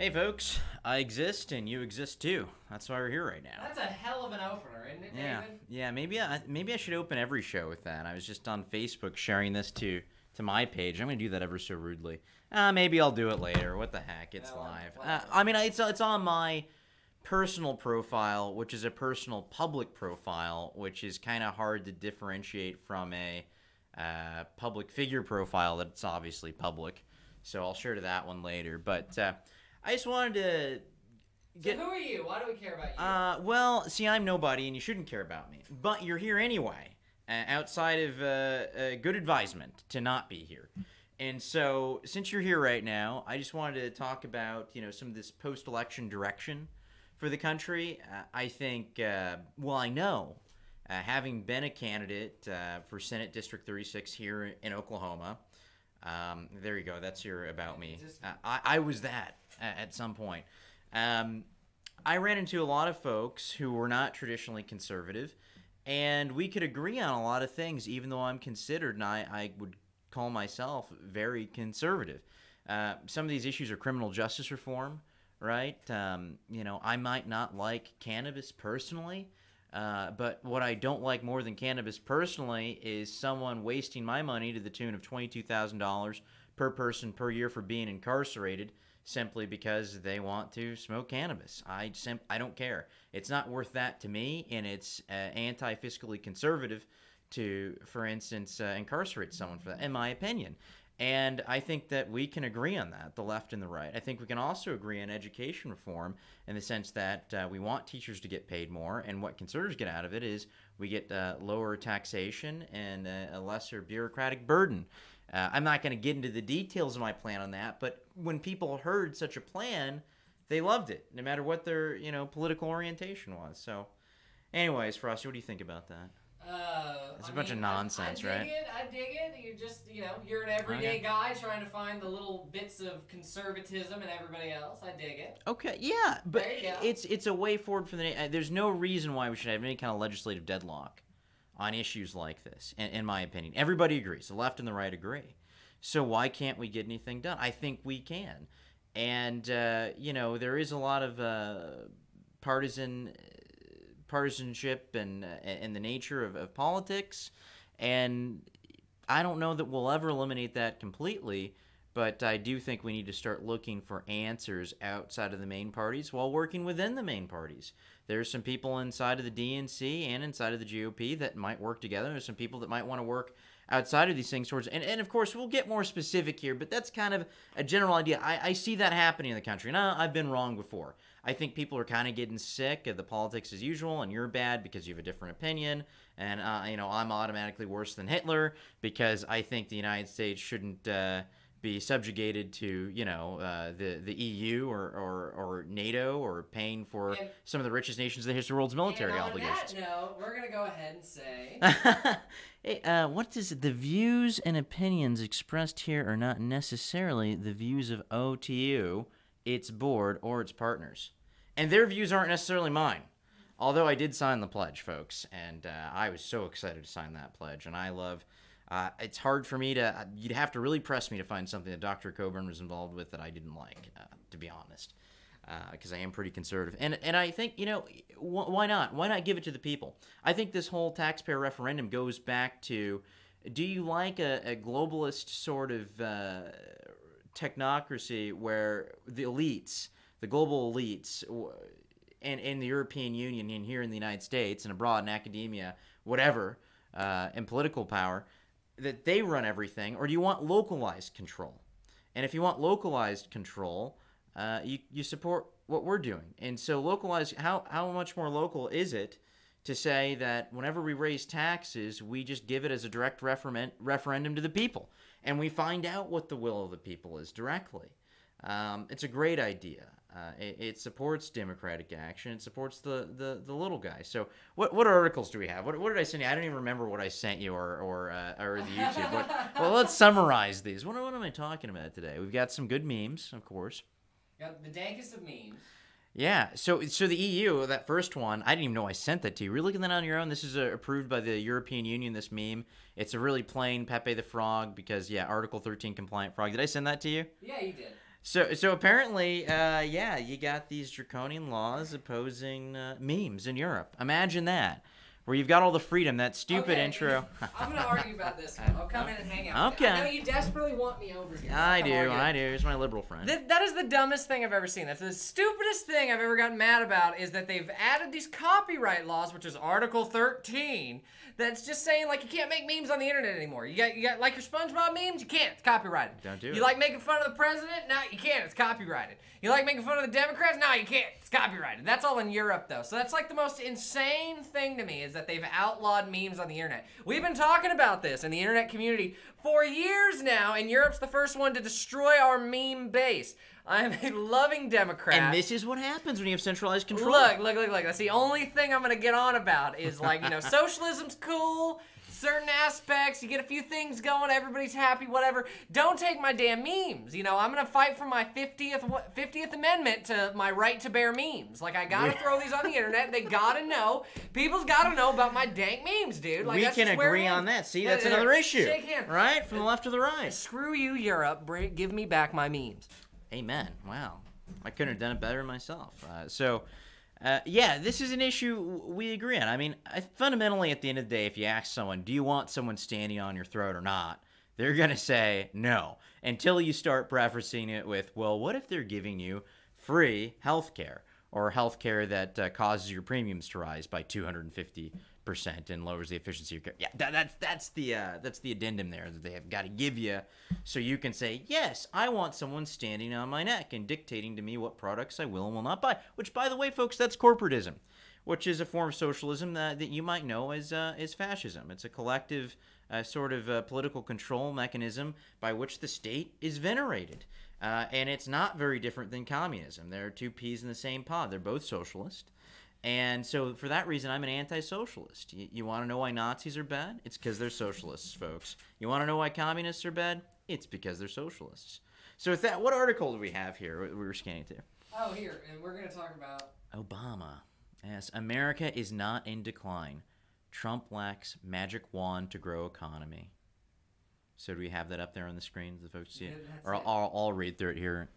Hey folks, I exist and you exist too. That's why we're here right now. That's a hell of an opener, isn't it, David? Yeah. Maybe I should open every show with that. I was just on Facebook sharing this to my page. I'm gonna do that ever so rudely. Maybe I'll do it later. What the heck? It's live. It's on my personal profile, which is a personal public profile, which is kind of hard to differentiate from a public figure profile that's obviously public. So I'll share to that one later. But I just wanted to So who are you? Why do we care about you? Well, see, I'm nobody, and you shouldn't care about me. But you're here anyway, outside of good advisement to not be here. And so, since you're here right now, I just wanted to talk about, some of this post-election direction for the country. I think, I know, having been a candidate for Senate District 36 here in Oklahoma, there you go, that's your about me. I was that at some point. I ran into a lot of folks who were not traditionally conservative, and we could agree on a lot of things, even though I'm considered, and I would call myself very conservative. Some of these issues are criminal justice reform, right? I might not like cannabis personally, but what I don't like more than cannabis personally is someone wasting my money to the tune of $22,000 per person per year for being incarcerated simply because they want to smoke cannabis. I don't care. It's not worth that to me, and it's anti-fiscally conservative to, for instance, incarcerate someone for that, in my opinion. And I think that we can agree on that, the left and the right. I think we can also agree on education reform in the sense that we want teachers to get paid more, and what conservatives get out of it is we get lower taxation and a lesser bureaucratic burden. I'm not going to get into the details of my plan on that, but when people heard such a plan, they loved it, no matter what their political orientation was. So, anyways, Frosty, what do you think about that? It's a bunch of nonsense, right? I dig it. You're just, you're an everyday guy trying to find the little bits of conservatism in everybody else. I dig it. Okay, yeah, but it's a way forward for the. There's no reason why we should have any kind of legislative deadlock on issues like this, in my opinion. Everybody agrees. The left and the right agree. So why can't we get anything done? I think we can. And, there is a lot of partisanship and the nature of politics, and I don't know that we'll ever eliminate that completely, but I do think we need to start looking for answers outside of the main parties while working within the main parties. There's some people inside of the DNC and inside of the GOP that might work together. There's some people that might want to work outside of these things towards, and of course we'll get more specific here, but that's kind of a general idea. I see that happening in the country, and I've been wrong before. I think people are kind of getting sick of the politics as usual, and you're bad because you have a different opinion, and I'm automatically worse than Hitler because I think the United States shouldn't be subjugated to the EU or NATO or paying for some of the richest nations in the history of the world's military obligations. On that note, we're gonna go ahead and say, hey, what is it? The views and opinions expressed here are not necessarily the views of OTU, its board, or its partners, and their views aren't necessarily mine. Although I did sign the pledge, folks, and I was so excited to sign that pledge, and I love. It's hard for me to. You'd have to really press me to find something that Dr. Coburn was involved with that I didn't like, to be honest, because I am pretty conservative. And I think why not? Why not give it to the people? I think this whole taxpayer referendum goes back to: do you like a globalist sort of technocracy where the elites, the global elites, and in the European Union and here in the United States and abroad in academia, whatever, and political power, that they run everything, or do you want localized control? And if you want localized control, you support what we're doing. And so localized, how much more local is it to say that whenever we raise taxes, we just give it as a direct referendum to the people, and we find out what the will of the people is directly? It's a great idea. It supports democratic action. It supports the little guy. So what articles do we have? What did I send you? I don't even remember what I sent you or the YouTube. Well, let's summarize these. What am I talking about today? We've got some good memes, of course. Got the dankest of memes. Yeah, so the EU, that first one, I didn't even know I sent that to you. You're looking at that on your own. This is approved by the European Union, this meme. It's a really plain Pepe the Frog because, yeah, Article 13 compliant frog. Did I send that to you? Yeah, you did. So apparently, yeah, you got these draconian laws opposing memes in Europe. Imagine that, where you've got all the freedom. That stupid intro. I'm gonna argue about this one. I'll come in and hang out. Okay. I know you desperately want me over here. I do. He's my liberal friend. That is the dumbest thing I've ever seen. That's the stupidest thing I've ever gotten mad about, is that they've added these copyright laws, which is Article 13, that's just saying, like, you can't make memes on the internet anymore. You got like your SpongeBob memes? You can't. It's copyrighted. Don't do it. You like making fun of the president? No, you can't. It's copyrighted. You like making fun of the Democrats? No, you can't. It's copyrighted. That's all in Europe, though. So that's like the most insane thing to me, is that they've outlawed memes on the internet. We've been talking about this in the internet community for years now, and Europe's the first one to destroy our meme base. I'm a loving Democrat. And this is what happens when you have centralized control. Look. That's the only thing I'm going to get on about is, like, you know, socialism's cool, certain aspects, you get a few things going, everybody's happy, whatever. Don't take my damn memes. You know, I'm going to fight for my 50th Amendment to my right to bear memes. Like, I got to throw these on the internet. They got to know. People's got to know about my dank memes, dude. Like, we can agree on that. See, that's another issue. Shake hands. Right? From the left to the right. Screw you, Europe. Give me back my memes. Amen. Wow. I couldn't have done it better myself. Yeah, this is an issue we agree on. I mean, fundamentally, at the end of the day, if you ask someone, do you want someone standing on your throat or not, they're going to say no, until you start prefacing it with, well, what if they're giving you free health care, or health care that causes your premiums to rise by 250% and lowers the efficiency of your care? Yeah, that's the addendum there that they have got to give you, so you can say, yes, I want someone standing on my neck and dictating to me what products I will and will not buy. Which, by the way, folks, that's corporatism, which is a form of socialism that you might know as fascism. It's a collective sort of political control mechanism by which the state is venerated. And it's not very different than communism. There are two peas in the same pod. They're both socialist. And so for that reason, I'm an anti-socialist. You want to know why Nazis are bad? It's because they're socialists, folks. You want to know why communists are bad? It's because they're socialists. So with that, what article do we have here we were scanning to? Oh, here. And we're going to talk about Obama. Yes, America is not in decline. Trump lacks magic wand to grow economy. So do we have that up there on the screen so the folks see it? Or I'll read through it here.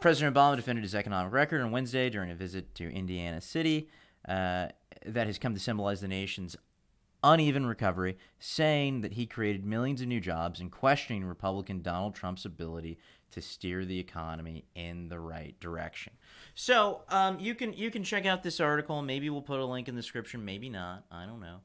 President Obama defended his economic record on Wednesday during a visit to Indiana City that has come to symbolize the nation's uneven recovery, saying that he created millions of new jobs and questioning Republican Donald Trump's ability to steer the economy in the right direction. So you can check out this article. Maybe we'll put a link in the description. Maybe not. I don't know.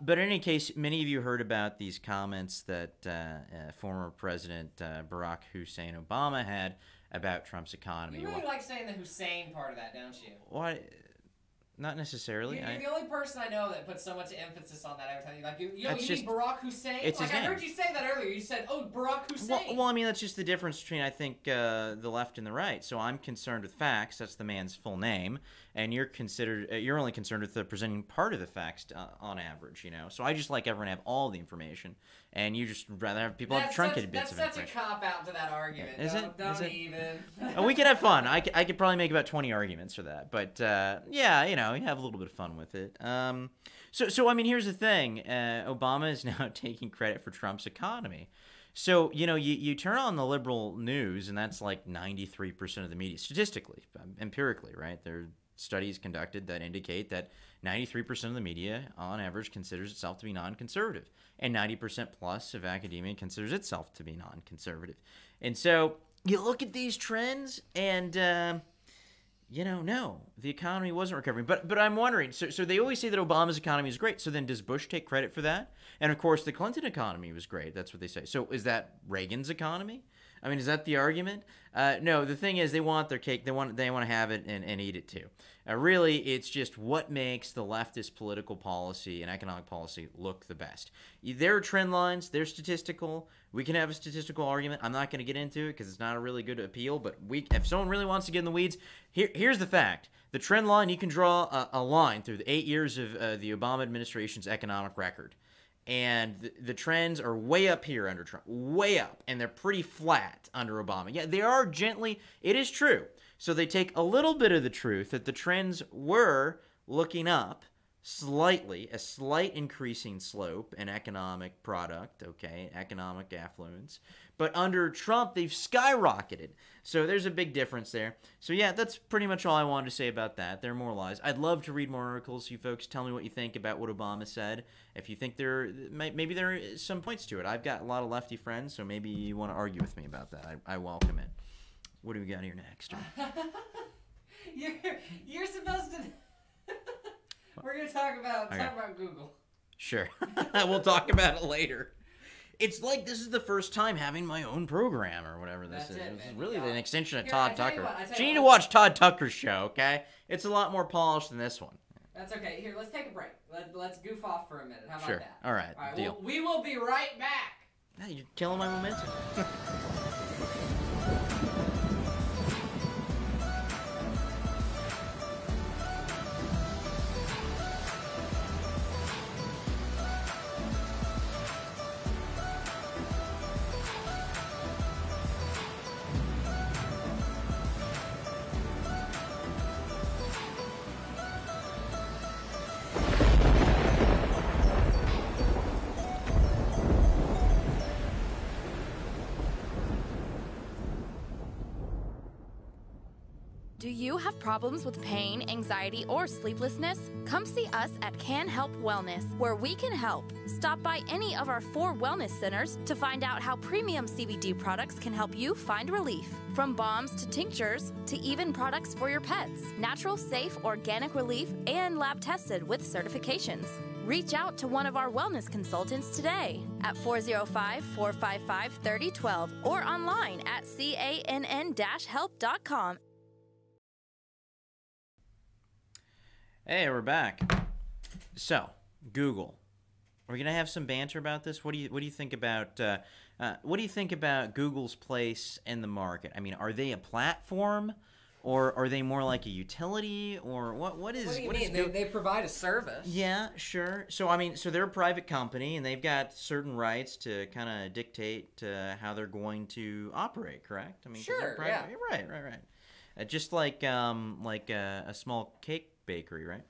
But in any case, many of you heard about these comments that former President Barack Hussein Obama had about Trump's economy. You really like saying the Hussein part of that, don't you? Why? Not necessarily. You're the only person I know that puts so much emphasis on that every time. Like, you mean Barack Hussein? It's like, his I name. heard you say that earlier. You said, oh, Barack Hussein. Well, I mean, that's just the difference between, I think, the left and the right. So I'm concerned with facts. That's the man's full name. And you're only concerned with presenting part of the facts on average, you know. So I just like everyone to have all the information. And you just rather have people have truncated bits of information. That's such a cop-out to that argument. Is it? Don't even. We could have fun. I could probably make about 20 arguments for that. But, yeah, you know, you have a little bit of fun with it. So I mean, here's the thing. Obama is now taking credit for Trump's economy. So, you know, you turn on the liberal news, and that's like 93% of the media, statistically, empirically, right? There are studies conducted that indicate that 93% of the media, on average, considers itself to be non-conservative, and 90% plus of academia considers itself to be non-conservative. And so you look at these trends, and you know, no, the economy wasn't recovering. But I'm wondering, so they always say that Obama's economy is great. So then does Bush take credit for that? And, of course, the Clinton economy was great. That's what they say. So is that Reagan's economy? I mean, is that the argument? No, the thing is they want their cake. They want to have it and eat it too. Really, it's just what makes the leftist political policy and economic policy look the best. There are trend lines. They're statistical. We can have a statistical argument. I'm not going to get into it because it's not a really good appeal. But if someone really wants to get in the weeds, here's the fact. The trend line, you can draw a line through the 8 years of the Obama administration's economic record. And the trends are way up here under Trump, way up, and they're pretty flat under Obama. Yeah, they are gently, it is true. So they take a little bit of the truth that the trends were looking up a slight increasing slope in economic product, okay, economic affluence. But under Trump, they've skyrocketed. So there's a big difference there. So yeah, that's pretty much all I wanted to say about that. There are more lies. I'd love to read more articles. You folks tell me what you think about what Obama said. If you think maybe there are some points to it. I've got a lot of lefty friends, so maybe you want to argue with me about that. I welcome it. What do we got here next? You're supposed to... We're going to talk about Google. Sure. We'll talk about it later. It's like this is the first time having my own program or whatever this is. It's really an extension of Todd Tucker. So you need to watch Todd Tucker's show, okay? It's a lot more polished than this one. That's okay. Here, let's take a break. Let's goof off for a minute. How about sure. that? All right, deal. We will be right back. Yeah, you're killing my momentum. Do you have problems with pain, anxiety, or sleeplessness? Come see us at Can Help Wellness, where we can help. Stop by any of our 4 wellness centers to find out how premium CBD products can help you find relief. From balms to tinctures to even products for your pets. Natural, safe, organic relief and lab tested with certifications. Reach out to one of our wellness consultants today at 405-455-3012 or online at cann-help.com. Hey, we're back. So, Google. We're gonna have some banter about this. What do you think about Google's place in the market? I mean, are they a platform, or are they more like a utility, or what is? What do you mean? They provide a service. Yeah, sure. So I mean, so they're a private company, and they've got certain rights to kind of dictate how they're going to operate. Correct? I mean, sure. Yeah. Right. Just like a small cake bakery, right?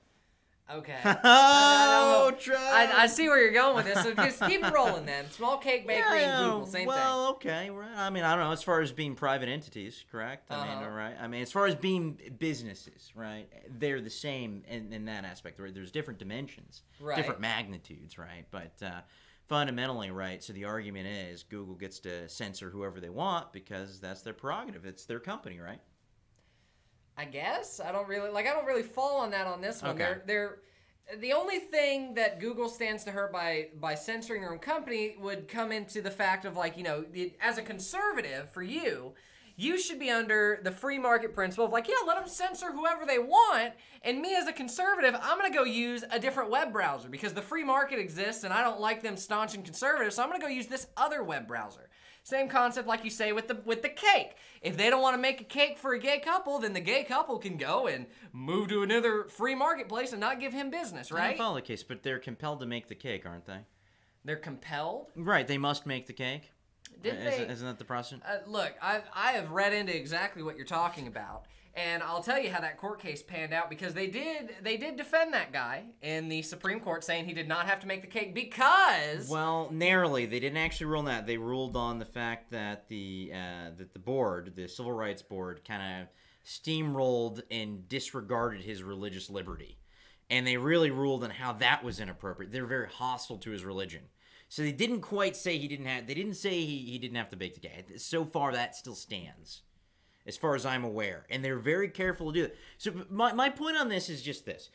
Okay. Oh, I see where you're going with this, so just keep it rolling then. Small cake bakery and Google, same thing. Well, okay. Right. I mean, I don't know. As far as being private entities, correct? I mean, right. I mean, as far as being businesses, right? They're the same in that aspect. Right? There's different dimensions, different magnitudes, right? But fundamentally, right, so the argument is Google gets to censor whoever they want because that's their prerogative. It's their company, right? I guess I don't really fall on that on this one. Okay. They're the only thing that Google stands to hurt by censoring their own company would come into the fact of, like, you know, as a conservative, for you should be under the free market principle of, like, yeah, let them censor whoever they want, and me as a conservative, I'm gonna go use a different web browser because the free market exists and I don't like them staunch and conservative, so I'm gonna go use this other web browser. Same concept, like you say, with the cake. If they don't want to make a cake for a gay couple, then the gay couple can go and move to another free marketplace and not give him business, right? I don't follow the case, but they're compelled to make the cake, aren't they? They're compelled? Right, they must make the cake. Isn't that the process? Look, I have read into exactly what you're talking about. And I'll tell you how that court case panned out, because they did defend that guy in the Supreme Court, saying he did not have to make the cake because... Well, narrowly. They didn't actually rule on that. They ruled on the fact that the board, the Civil Rights Board, kind of steamrolled and disregarded his religious liberty. And they really ruled on how that was inappropriate. They're very hostile to his religion. So they didn't quite say he didn't have to bake the cake. So far, that still stands, as far as I'm aware. And they're very careful to do it. So my point on this is just this.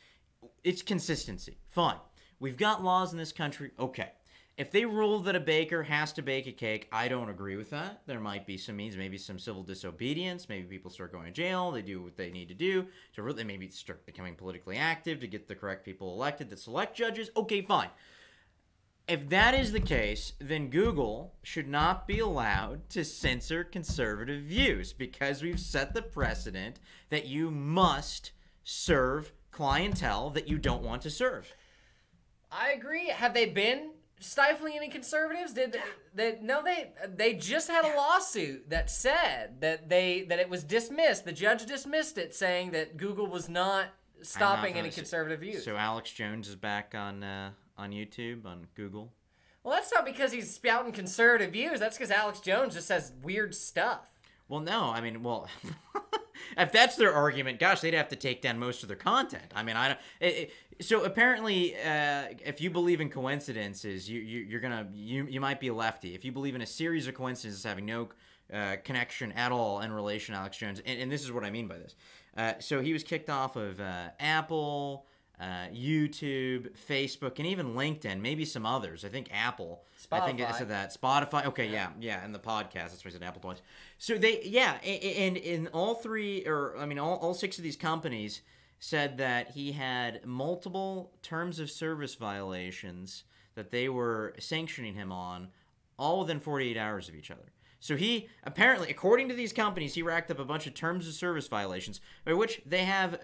It's consistency. Fine. We've got laws in this country. Okay. If they rule that a baker has to bake a cake, I don't agree with that. There might be some means, maybe some civil disobedience. Maybe people start going to jail. They do what they need to do. To really maybe start becoming politically active to get the correct people elected that select judges. Okay, fine. If that is the case, then Google should not be allowed to censor conservative views, because we've set the precedent that you must serve clientele that you don't want to serve. I agree. Have they been stifling any conservatives? No, they just had a lawsuit that said that it was dismissed. The judge dismissed it, saying that Google was not stopping any conservative views. So Alex Jones is back on YouTube, on Google. Well, that's not because he's spouting conservative views. That's because Alex Jones just says weird stuff. Well, no, I mean, well, if that's their argument, gosh, they'd have to take down most of their content. I mean, so apparently, if you believe in coincidences, you might be a lefty. If you believe in a series of coincidences having no connection at all in relation to Alex Jones, and this is what I mean by this. So he was kicked off of Apple, YouTube, Facebook, and even LinkedIn, maybe some others. I think Apple. Spotify. I think it said that. Spotify. Okay, yeah, and the podcast. That's why I said Apple twice. So and in all three, or I mean, all six of these companies said that he had multiple terms of service violations that they were sanctioning him on, all within 48 hours of each other. So he, apparently, according to these companies, he racked up a bunch of terms of service violations, by which they've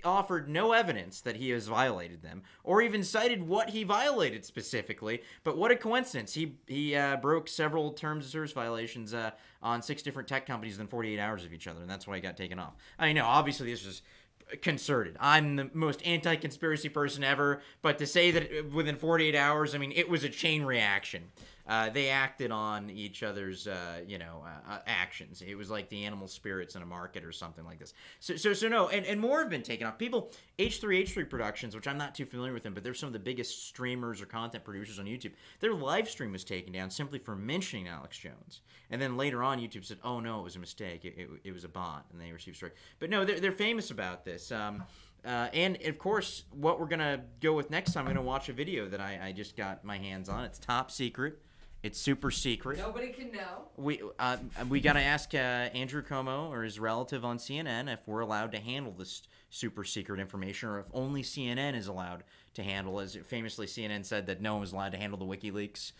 offered no evidence that he has violated them, or even cited what he violated specifically. But what a coincidence. He broke several terms of service violations on 6 different tech companies within 48 hours of each other, and that's why he got taken off. I know, obviously this was concerted. I'm the most anti-conspiracy person ever, but to say that within 48 hours, I mean, it was a chain reaction. They acted on each other's, actions. It was like the animal spirits in a market or something like this. So no, and more have been taken off. People, H3H3 Productions, which I'm not too familiar with them, but they're some of the biggest streamers or content producers on YouTube. Their live stream was taken down simply for mentioning Alex Jones. And then later on, YouTube said, oh no, it was a mistake. It was a bot, and they received strike. But no, they're famous about this. And of course, what we're going to go with next time, I'm going to watch a video that I just got my hands on. It's top secret. It's super secret. Nobody can know. We got to ask Andrew Cuomo or his relative on CNN if we're allowed to handle this super secret information, or if only CNN is allowed to handle. As famously, CNN said that no one was allowed to handle the WikiLeaks.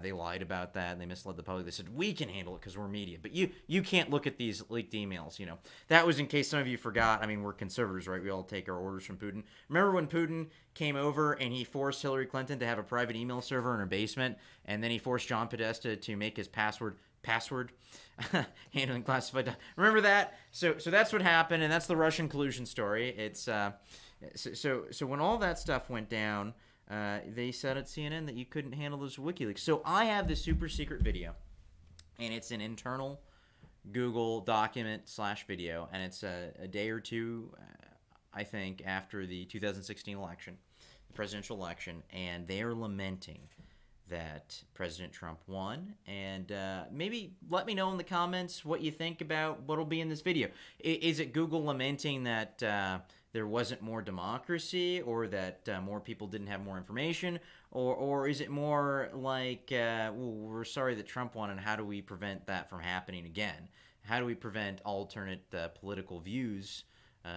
They lied about that. They misled the public. They said, we can handle it because we're media. But you can't look at these leaked emails, you know. That was in case some of you forgot. I mean, we're conservatives, right? We all take our orders from Putin. Remember when Putin came over and he forced Hillary Clinton to have a private email server in her basement, and then he forced John Podesta to make his password handling classified. Remember that? So that's what happened, and that's the Russian collusion story. It's so when all that stuff went down, they said at CNN that you couldn't handle those WikiLeaks. So I have this super secret video, and it's an internal Google document / video, and it's a day or two, I think, after the 2016 election, the presidential election, and they are lamenting that President Trump won. And maybe let me know in the comments what you think about what will be in this video. Is it Google lamenting that there wasn't more democracy, or that more people didn't have more information, or is it more like, well, we're sorry that Trump won, and how do we prevent that from happening again? How do we prevent alternate political views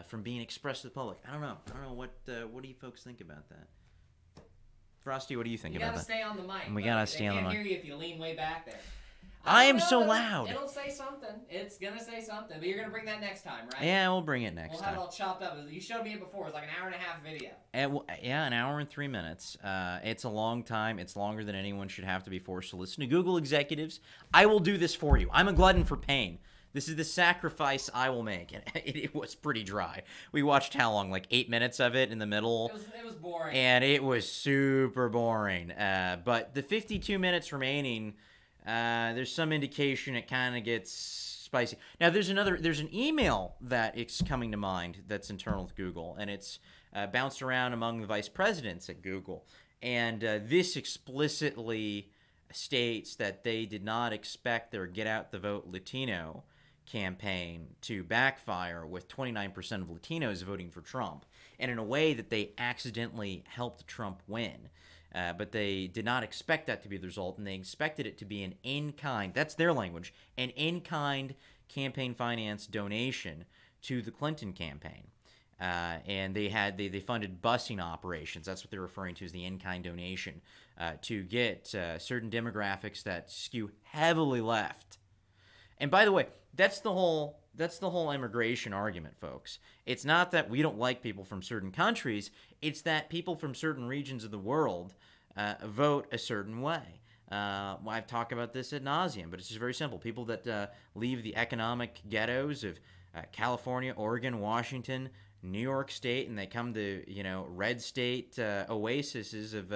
from being expressed to the public? I don't know. What do you folks think about that? Frosty, what do you think about that? You gotta stay on the mic. We gotta stay on the mic. They can't hear you if you lean way back there. I am so loud. It'll say something. It's gonna say something. But you're gonna bring that next time, right? Yeah, we'll bring it next time. We'll have it all chopped up. You showed me it before. It's like an hour and a half video. Yeah, an hour and 3 minutes. It's a long time. It's longer than anyone should have to be forced to listen to. Google executives, I will do this for you. I'm a glutton for pain. This is the sacrifice I will make. And it was pretty dry. We watched how long? Like 8 minutes of it in the middle. It was boring. And it was super boring. But the 52 minutes remaining, there's some indication it kind of gets spicy. Now, there's an email that is coming to mind that's internal to Google, and it's bounced around among the vice presidents at Google. And this explicitly states that they did not expect their Get Out the Vote Latino campaign to backfire, with 29% of Latinos voting for Trump, and in a way that they accidentally helped Trump win. But they did not expect that to be the result, and they expected it to be an in-kind, that's their language, an in-kind campaign finance donation to the Clinton campaign. And they funded busing operations. That's what they're referring to as the in-kind donation, to get certain demographics that skew heavily left. And by the way, that's the whole immigration argument, folks. It's not that we don't like people from certain countries. It's that people from certain regions of the world vote a certain way. I've talked about this ad nauseum, but it's just very simple. People that leave the economic ghettos of California, Oregon, Washington, New York State and they come to, red state oases of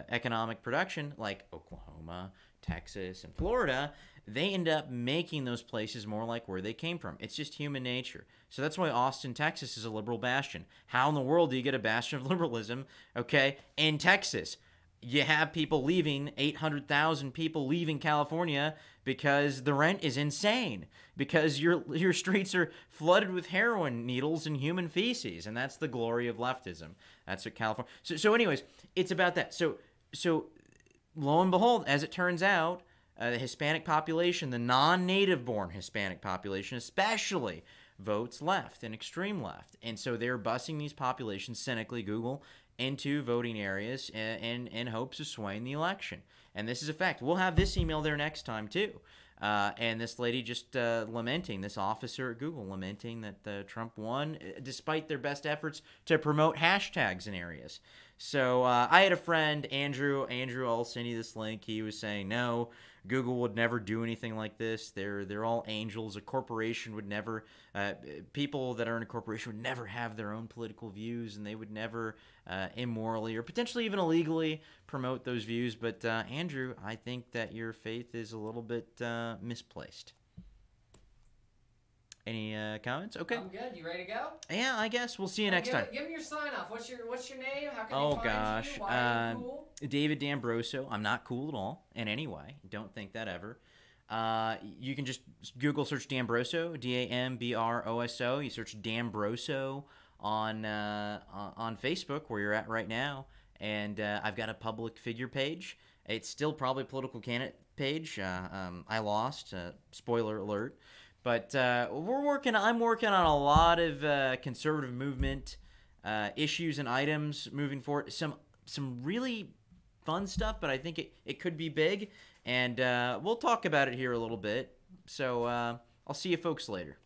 economic production like Oklahoma, Texas, and Florida, they end up making those places more like where they came from. It's just human nature. So that's why Austin, Texas is a liberal bastion. How in the world do you get a bastion of liberalism, okay, in Texas? You have people leaving, 800,000 people leaving California because the rent is insane, because your streets are flooded with heroin needles and human feces, and that's the glory of leftism. That's what California. So anyways, it's about that. So lo and behold, as it turns out, the Hispanic population, the non-native born Hispanic population especially, votes left and extreme left. And so they're busing these populations, cynically, Google, into voting areas in hopes of swaying the election. And this is a fact. We'll have this email there next time, too. And this lady just lamenting, this officer at Google lamenting that Trump won despite their best efforts to promote hashtags in areas. So I had a friend, Andrew, I'll send you this link. He was saying, no, Google would never do anything like this. They're all angels. A corporation would never, people that are in a corporation would never have their own political views, and they would never immorally or potentially even illegally promote those views. But Andrew, I think that your faith is a little bit misplaced. Any comments? Okay. I'm good. You ready to go? Yeah, I guess. We'll see you next time. Give me your sign off. What's your name? How can Oh, they find gosh. you? Why are you cool? David Dambroso. I'm not cool at all in any way. Don't think that ever. You can just Google search Dambroso, Dambroso. You search Dambroso on Facebook, where you're at right now. And I've got a public figure page. It's still probably a political candidate page. I lost. Spoiler alert. But I'm working on a lot of conservative movement issues and items moving forward. Some really fun stuff, but I think it could be big. And we'll talk about it here a little bit. So I'll see you folks later.